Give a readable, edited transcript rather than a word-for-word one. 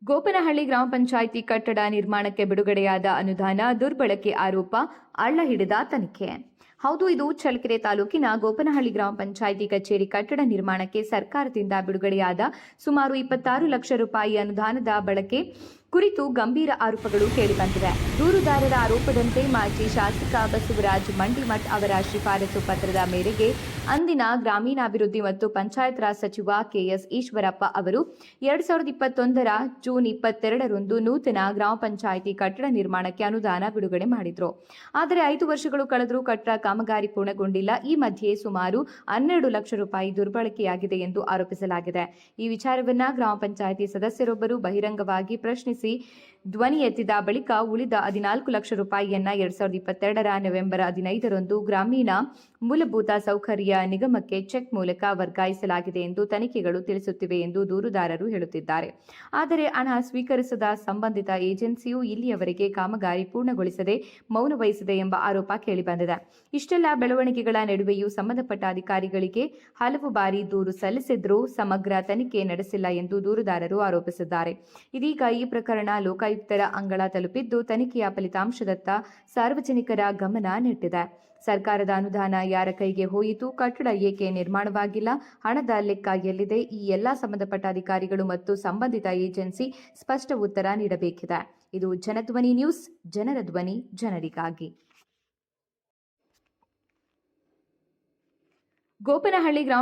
ಗೋಪನಹಳ್ಳಿ ಗ್ರಾಮ ಪಂಚಾಯಿತಿ ಕಟ್ಟಡ ನಿರ್ಮಾಣಕ್ಕೆ ಬಿಡುಗಡೆಯಾದ ಅನುದಾನ ದುರ್ಬಳಕೆ ಆರೋಪ ಅಳ್ಳ ಹಿಡಿದ ತನಿಖೆ. ಹೌದು, ಇದು ಚಳ್ಳಕೆರೆ ತಾಲೂಕಿನ ಗೋಪನಹಳ್ಳಿ ಗ್ರಾಮ ಪಂಚಾಯಿತಿ ಕಚೇರಿ ಕಟ್ಟಡ ನಿರ್ಮಾಣಕ್ಕೆ ಸರ್ಕಾರದಿಂದ ಬಿಡುಗಡೆಯಾದ ಸುಮಾರು 26 ಲಕ್ಷ ರೂಪಾಯಿ ಅನುದಾನದ ಬಳಕೆ ಕುರಿತು ಗಂಭೀರ ಆರೋಪಗಳು ಕೇಳಿಬಂದಿವೆ. ದೂರುದಾರರ ಆರೋಪದಂತೆ ಮಾಜಿ ಶಾಸಕ ಬಸವರಾಜ ಮಂಡಿಮಠ್ ಅವರ ಶಿಫಾರಸು ಪತ್ರದ ಮೇರೆಗೆ ಅಂದಿನ ಗ್ರಾಮೀಣಾಭಿವೃದ್ಧಿ ಮತ್ತು ಪಂಚಾಯತ್ ರಾಜ್ ಸಚಿವ ಕೆಎಸ್ ಈಶ್ವರಪ್ಪ ಅವರು 2021ರ ಜೂನ್ 22ರಂದು ನೂತನ ಗ್ರಾಮ ಪಂಚಾಯಿತಿ ಕಟ್ಟಡ ನಿರ್ಮಾಣಕ್ಕೆ ಅನುದಾನ ಬಿಡುಗಡೆ ಮಾಡಿದ್ರು. ಆದರೆ 5 ವರ್ಷಗಳು ಕಳೆದರೂ ಕಟ್ಟಡ ಕಾಮಗಾರಿ ಪೂರ್ಣಗೊಂಡಿಲ್ಲ. ಈ ಮಧ್ಯೆ ಸುಮಾರು 12 ಲಕ್ಷ ರೂಪಾಯಿ ದುರ್ಬಳಕೆಯಾಗಿದೆ ಎಂದು ಆರೋಪಿಸಲಾಗಿದೆ. ಈ ವಿಚಾರವನ್ನ ಗ್ರಾಮ ಪಂಚಾಯಿತಿ ಸದಸ್ಯರೊಬ್ಬರು ಬಹಿರಂಗವಾಗಿ ಪ್ರಶ್ನಿಸಿ ಧ್ವನಿ ಎತ್ತಿದ ಬಳಿಕ ಉಳಿದ 14 ಲಕ್ಷ ರೂಪಾಯಿಯನ್ನ 2022ರ ನವೆಂಬರ್ 15ರಂದು ಗ್ರಾಮೀಣ ಮೂಲಭೂತ ಸೌಕರ್ಯ ನಿಗಮಕ್ಕೆ ಚೆಕ್ ಮೂಲಕ ವರ್ಗಾಯಿಸಲಾಗಿದೆ ಎಂದು ತನಿಖೆಗಳು ತಿಳಿಸುತ್ತಿವೆ ಎಂದು ದೂರುದಾರರು ಹೇಳುತ್ತಿದ್ದಾರೆ. ಆದರೆ ಹಣ ಸ್ವೀಕರಿಸದ ಸಂಬಂಧಿತ ಏಜೆನ್ಸಿಯು ಇಲ್ಲಿಯವರೆಗೆ ಕಾಮಗಾರಿ ಪೂರ್ಣಗೊಳಿಸದೆ ಮೌನ ವಹಿಸಿದೆ ಎಂಬ ಆರೋಪ ಕೇಳಿಬಂದಿದೆ. ಇಷ್ಟೆಲ್ಲ ಬೆಳವಣಿಗೆಗಳ ನಡುವೆಯೂ ಸಂಬಂಧಪಟ್ಟ ಅಧಿಕಾರಿಗಳಿಗೆ ಹಲವು ಬಾರಿ ದೂರು ಸಲ್ಲಿಸಿದ್ರೂ ಸಮಗ್ರ ತನಿಖೆ ನಡೆಸಿಲ್ಲ ಎಂದು ದೂರುದಾರರು ಆರೋಪಿಸಿದ್ದಾರೆ. ಇದೀಗ ಈ ಪ್ರಕರಣ ಲೋಕಾಯುಕ್ತರ ಅಂಗಳ ತಲುಪಿದ್ದು ತನಿಖೆಯ ಫಲಿತಾಂಶದತ್ತ ಸಾರ್ವಜನಿಕರ ಗಮನ ನೆಟ್ಟಿದೆ. ಸರ್ಕಾರದ ಅನುದಾನ ಯಾರ ಕೈಗೆ ಹೋಯಿತು? ಕಟ್ಟಡ ಏಕೆ ನಿರ್ಮಾಣವಾಗಿಲ್ಲ? ಹಣದ ಲೆಕ್ಕ ಎಲ್ಲಿದೆ? ಈ ಎಲ್ಲ ಸಂಬಂಧಪಟ್ಟ ಅಧಿಕಾರಿಗಳು ಮತ್ತು ಸಂಬಂಧಿತ ಏಜೆನ್ಸಿ ಸ್ಪಷ್ಟ ಉತ್ತರ ನೀಡಬೇಕಿದೆ. ಇದು ಜನಧ್ವನಿ ನ್ಯೂಸ್, ಜನರ ಧ್ವನಿ, ಜನರಿಗಾಗಿ. ಗೋಪನಹಳ್ಳಿ ಗ್ರಾಮ